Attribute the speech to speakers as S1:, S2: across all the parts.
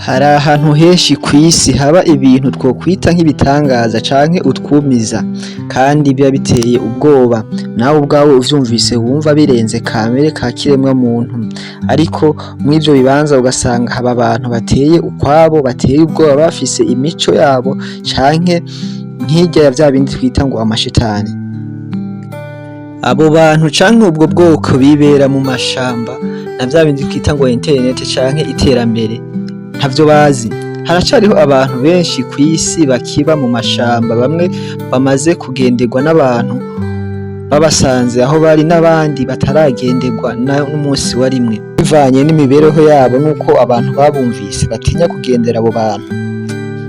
S1: Hari ahantu henshi kw'isi haba ibintu twokwita nk'ibitangaza canke utwumiza kandi biba biteye ubwoba, nawe ubwawe uvyumvise wumva birenze kamere ka kiremwa muntu, ariko mw'ivyo bibanza ugasanga haba abantu bateye ukwabo, bateye ubwoba, bafise imico yabo canke nk'irya ya vyabindi twita ngo amashitani. Abo bantu canke ubwo bwoko bibera mu mashamba na vyabindi twita ngo internet canke iterambere ntavyo bazi. Haracariho abantu benshi kw'isi bakiba mu mashamba, bamwe bamaze kugenderwa n'abantu babasanze aho bari, n'abandi bataragenderwa n'umunsi wa rimwe, bivanye n'imibereho yabo n'uko abantu babumvise batinya kugendera abo bantu.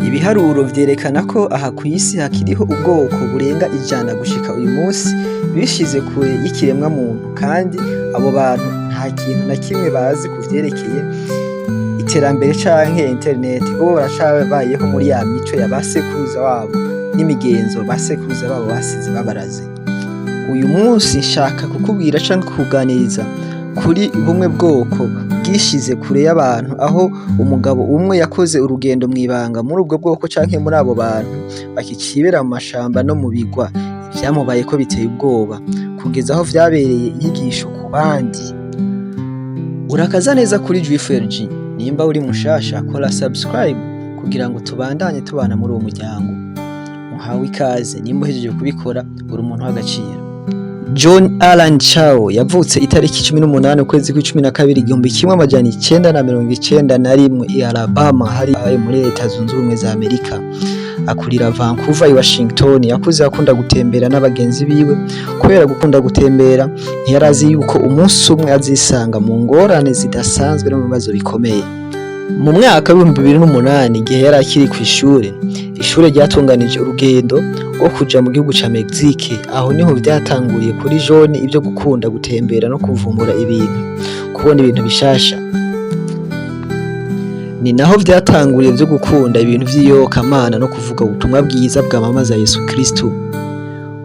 S1: Ibiharuro vyerekana ko aha kw'isi hakiriho ubwoko burenga 100 gushika uyu munsi bishize kure y'ikiremwa muntu, kandi abo bantu nta kintu na kimwe bazi kuvyerekeye iterambere canke internet, bo baracabayeho muri ya mico ya basekuruza wabo n'imigenzo basekuruza babo basize babaraze. Uyu munsi nshaka kukubwira canke kukuganiriza kuri bumwe bwoko bwishize kure y'abantu, aho umugabo umwe yakoze urugendo mw'ibanga muri ubwo bwoko canke muri abo bantu bakicibera mu mashamba no mu bigwa. Vyamubaye ko biteye ubwoba kugeza aho vyabereye inyigisho ku bandi. Urakaza neza kuri Juiferg. Nimba uri mushasha kora subscribe kugira ngo tubandanye tubana muri uwo muryango. Muhawe ikaze, nimba uhejeje kubikora uri umuntu w'agaciro. John Allen Chao yavutse itariki 18 ukwezi kwa12 1991 i Alabama, hari muri Leta Zunze Ubumwe za Amerika. Akurira Vancouver i Washington. Yakuze akunda gutembera n'abagenzi biwe. Kubera gukunda gutembera ntiyarazi yuko umunsi umwe azisanga mu ngorane zidasanzwe no mu bibazo bikomeye. Mu mwaka wa 2008 igihe yari akiri kw'ishure ryatunganije urugendo rwo kuja mu gihugu ca Mexique. Aho niho vyatanguriye kuri John ibyo gukunda gutembera no kuvumbura ibintu, kubona ibintu bishasha. Ni naho vyatanguriye vyo gukunda ibintu vy'iyobokamana no kuvuga ubutumwa bwiza bwamamaza Yesu Kristo.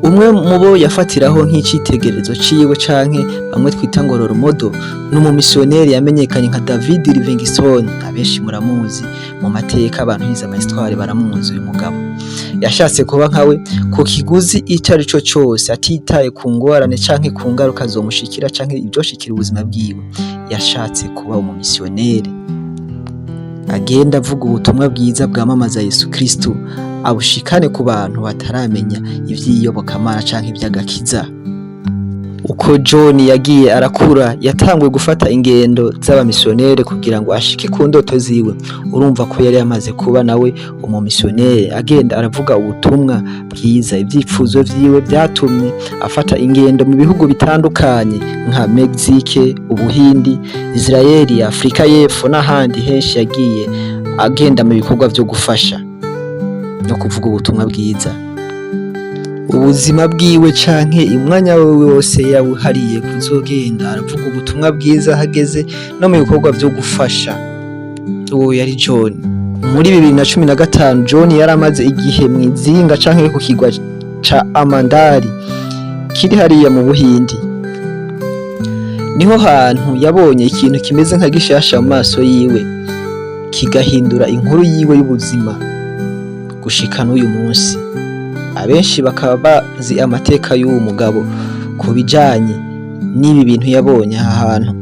S1: Umwe mu bo yafatiraho nk'icitegererezo ciwe canke bamwe twita ngo role model n'umumissionnaire yamenyekanye nka David Livingstone. Abenshi muramuzi mu mateka, abantu bize ama-histoire baramuzi. Uyu mugabo yashatse kuba nkawe ku kiguzi ico arico cose, atitaye ku ngorane canke ku ngaruka zomushikira canke ibyoshikira ubuzima bwiwe. Yashatse kuba umumissionnaire agenda avuga ubutumwa bwiza bwamamaza Yesu Kristo, abushikane ku bantu bataramenya ivy'iyobokamana canke ivy'agakiza. Uko John yagiye arakura, yatanguye gufata ingendo z'abamissionnaire kugira ngo ashike ku ndoto ziwe. Urumva ko yari yamaze kuba nawe umumissionnaire, agenda aravuga ubutumwa bwiza. Ivyipfuzo vyiwe vyatumye afata ingendo mu bihugu bitandukanye nka Mexique, Ubuhindi, Israeli, Afrika y'Epfo n'ahandi henshi. Yagiye agenda mu bikorwa vyo gufasha no kuvuga ubutumwa bwiza. Ubuzima bwiwe canke umwanya wewe wose yawuhariye kuzogenda aravuga ubutumwa bwiza, hageze no mu bikorwa vyo gufasha. Uwo yari John. Muri 2015 John yaramaze igihe mw'izinga canke ku kigwa ca Amandari kiri hariya mu Buhindi. Niho hantu yabonye ikintu kimeze nka gishasha mu maso yiwe, kigahindura inkuru yiwe y'ubuzima gushika n'uyu munsi. Abenshi bakaba bazi amateka y'uwo mugabo ku bijanye n'ibi bintu yabonye aha hantu.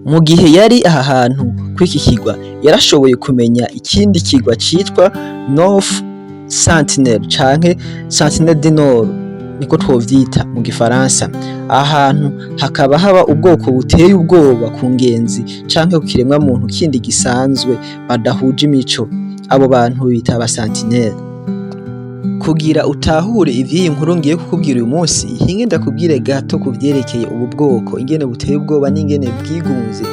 S1: Mu gihe yari aha hantu kw'iki kigwa, yarashoboye kumenya ikindi kigwa citwa North Sentinel canke Sentinel du Nord, niko twovyita mu gifaransa. Ahantu hakaba haba ubwoko buteye ubwoba ku ngenzi canke ku kiremwa muntu kindi gisanzwe badahuje imico. Abo bantu bita aba Sentinel. Kugira utahure ivy'iyi nkuru ngiye kukubwira uyu munsi, hinge ndakubwire gato kuvyerekeye ubu bwoko, ingene buteye ubwoba n'ingene bwigunze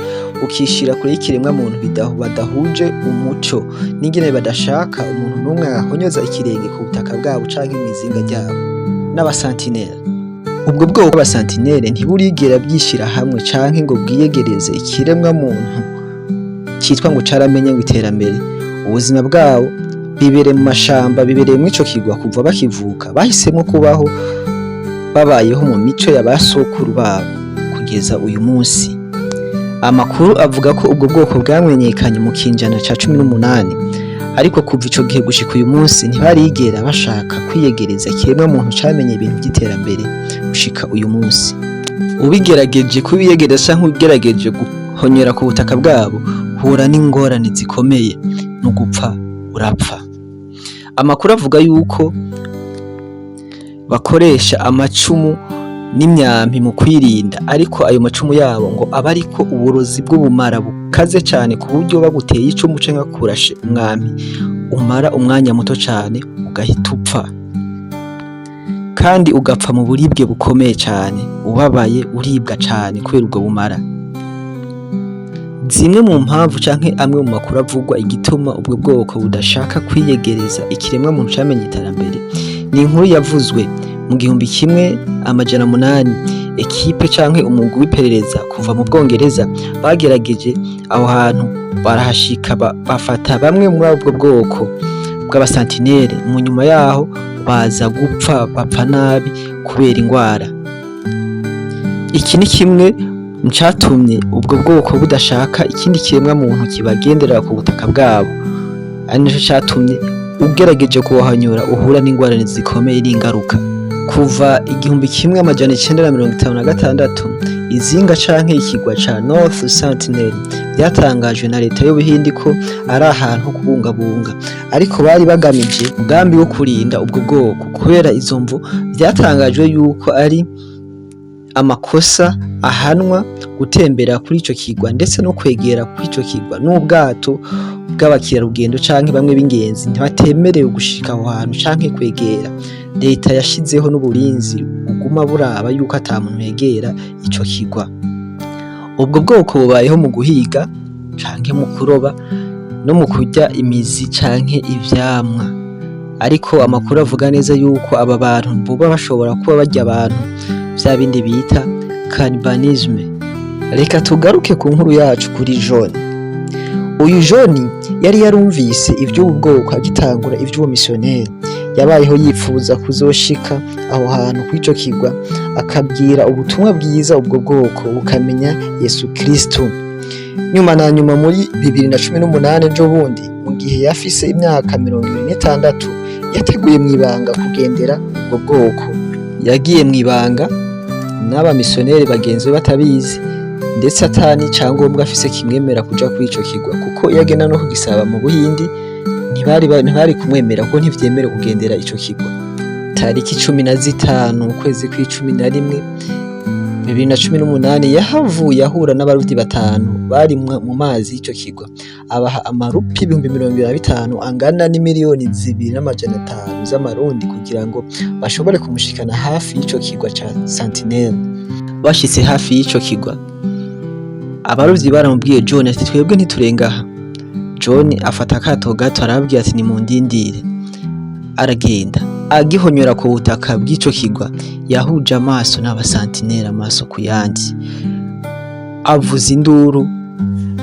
S1: ukishira kure y'ikiremwa muntu badahuje umuco, n'ingene badashaka umuntu n'umwe ahonyoza ikirenge ku butaka bwabo canke mw'izinga ryabo. N'aba Sentinel, ubwo bwoko bw'aba Sentinel ntiburigera bwishira hamwe canke ngo bwiyegereze ikiremwa muntu citwa ngo caramenye ngo iterambere. Ubuzima bwabo bibereye mu mashamba, bibereye mw'ico kigwa kuva bakivuka. Bahisemo kubaho babayeho mu mico ya basokuru babo kugeza uyu munsi. Amakuru avuga ko ubwo bwoko bwamenyekanye mu kinjana ca 18, ariko kuva ico gihe gushika uyu munsi ntibarigera bashaka kwiyegereza ikiremwa muntu camenye ibintu vy'iterambere gushika uyu munsi. Ubigerageje kubiyegereza canke ugerageje guhonyora ku butaka bwabo, hura n'ingorane zikomeye no gupfa urapfa. Amakuru avuga yuko bakoresha amacumu n'imyampi mu kwirinda, ariko ayo macumu yabo ngo aba ariko uburozi bw'ubumara bukaze cane ku buryo baguteye icumu canke bakurashe umwampi umara umwanya muto cane ugahita upfa, kandi ugapfa mu buribwe bukomeye cane, ubabaye uribwa cane kubera ubwo bumara. Zimwe mu mpamvu canke amwe mu makuru avugwa igituma ubwo bwoko budashaka kwiyegereza ikiremwa muntu camenye iterambere, ni inkuru yavuzwe mu 1800, ekipe canke umugwi w'iperereza kuva mu Bwongereza bagerageje aho hantu, barahashika bafata bamwe muri ubwo bwoko bw'abasantinere, mu nyuma yaho baza gupfa, bapfa nabi kubera ingwara. Iki ni kimwe mu catumye ubwo bwoko budashaka ikindi kiremwa muntu kibagenderera ku butaka bwabo, ari naco catumye ugerageje kuhanyura uhura n'ingorane zikomeye n'ingaruka. Kuva 1956 izinga canke ikigwa ca North Sentinel byatangajwe na leta y'Ubuhindi ko ari ahantu ho kubungabunga, ariko bari bagamije umugambi wo kurinda ubwo bwoko. Kubera izo mvu byatangajwe yuko ari amakosa ahanwa gutembera kuri ico kigwa ndetse no kwegera kuri ico kigwa n'ubwato bw'abakirarugendo canke bamwe b'ingenzi ntibatemerewe gushika aho hantu canke kwegera. Leta yashizeho n'uburinzi buguma buraba yuko ata muntu yegera ico kigwa. Ubwo bwoko bubayeho mu guhiga canke mu kuroba no mu kurya imizi canke ivyamwa, ariko amakuru avuga neza yuko aba bantu boba bashobora kuba barya abantu, vya bindi bita cannibalisme. Reka tugaruke ku nkuru yacu kuri John. Uyu John yari yarumvise ivy'ubu bwoko agitangura ivy'uwo missionnaire, yabayeho yifuza kuzoshika aho hantu kw'ico kigwa akabwira ubutumwa bwiza ubwo bwoko bukamenya Yesu Kristo. Nyuma na nyuma muri 2018 ejo bundi, mu gihe yafise imyaka 26, yateguye mw'ibanga kugendera ubwo bwoko. Yagiye mw'ibanga n'abamisiyoneri bagenzi be batabizi, ndetse atani icyangombwa afise kimwemera kuja kuri ico kigwa, kuko yagenda no kugisaba mu Buhindi ntibari kumwemera ko ntivyemere kugendera ico kigwa. Tariki 15 ukwezi kwa11 2018 yahavuye ahura n'abarundi 5 bari mu mazi y'ico kigwa, abaha amarupi 25,000 angana n'imiliyoni 2,500 z'amarundi kugira ngo bashobore kumushikana hafi y'ico kigwa ca Sentinel. Bashitse hafi y'ico kigwa, abarovyi baramubwiye John ati twebwe ntiturengaha. John afata akato gato arababwira ati nimundindire. Aragenda agihonyora ku butaka bw'ico kigwa, yahuje amaso n'abasantinera amaso ku yandi, avuza induru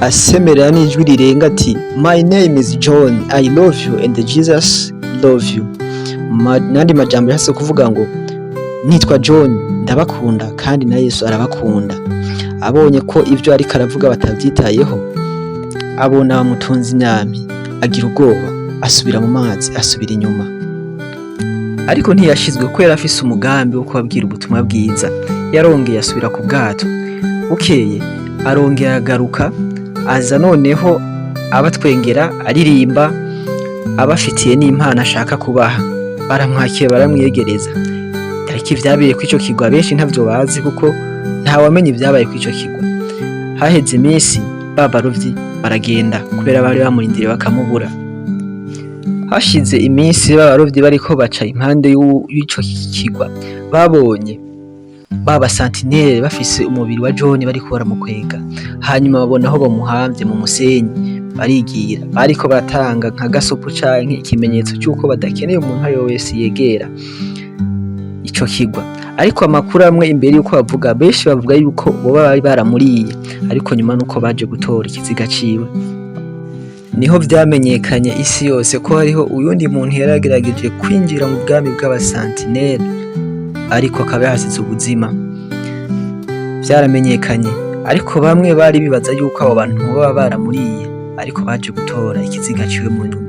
S1: asemerera n'ijwi rirenga ati my name is John, I love you and Jesus love you. Nandi majambo yase kuvuga ngo nitwa John, ndabakunda kandi na Yesu arabakunda. Abonye ko ivyo ariko aravuga batavyitayeho, abona bamutunze inyami, agira ubwoba, asubira mu mazi, asubira inyuma. Ariko ntiyashizwe ko yari afise umugambi wo kubabwira ubutumwa bwiza. Yarongeye asubira ku bwato. Bukeye arongera agaruka, aza noneho abatwengera, aririmba, abafitiye n'impano ashaka kubaha. Baramwakiye, baramwiyegereza. Ariko ivyabereye ku ico kigwa benshi ntavyo bazi, kuko nta wamenye ivyabaye ku ico kigwa. Haheze iminsi babarovyi baragenda kubera bari bamurindiriye bakamubura. Hashize iminsi babarovyi bariko baca impande y'ico kigwa, babonye baba sentinelle bafise umubiri wa John bariko baramukwega. Hanyuma babona aho bamuhamvye mu musenyi, barigira. Bariko batanga nka gasopo canke ikimenyetso cy'uko badakeneye umuntu ayo wese yegera ico kigwa. Ariko amakuru amwe imbere yuko bavuga, benshi bavuga yuko boba bari baramuriye, ariko nyuma nuko baje gutora ikiziga ciwe niho vyamenyekanye isi yose ko hariho uyundi muntu yaragerageje kwinjira mu bwami bw'abasantinelle, ariko akaba yahasize ubuzima. Vyaramenyekanye ariko bamwe bari bibaza yuko abo bantu baba baramuriye, ariko baje gutora ikiziga ciwe mu nyuma.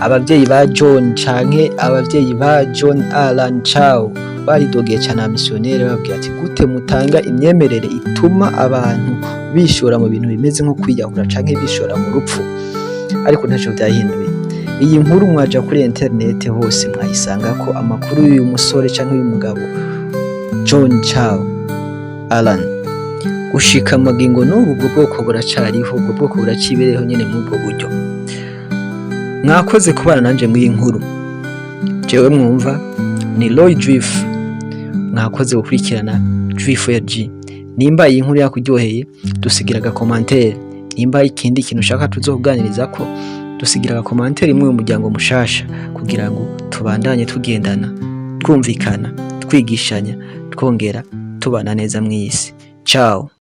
S1: Abavyeyi ba John canke abavyeyi ba John Allan Chao baridogeye cane abamisiyoneri bababwira ati gute mutanga imyemerere ituma abantu bishora mu bintu bimeze nko kwiyahura canke bishora mu rupfu, ariko ntaco vyahinduye. Iyi nkuru mwaja kuri internet hose mwayisanga ko amakuru y'uyu musore canke uyu mugabo John Chao Allan gushika magingo n'ubu ubwo bwoko buracariho, ubwo bwoko buracibereho nyene muri ubwo buryo. Mwakoze kubana nanje muri iyi nkuru, jewe mwumva ni Roy Driff, mwakoze gukurikirana Driff LG. Nimba iyi nkuru yakuryoheye dusigira agakomantere, nimba ikindi kintu ushaka tuzokuganirizako dusigira agakomantere imwe mu muryango mushasha, kugira ngo tubandanye tugendana, twumvikana, twigishanya, twongera tubana neza mw'isi. Ciao.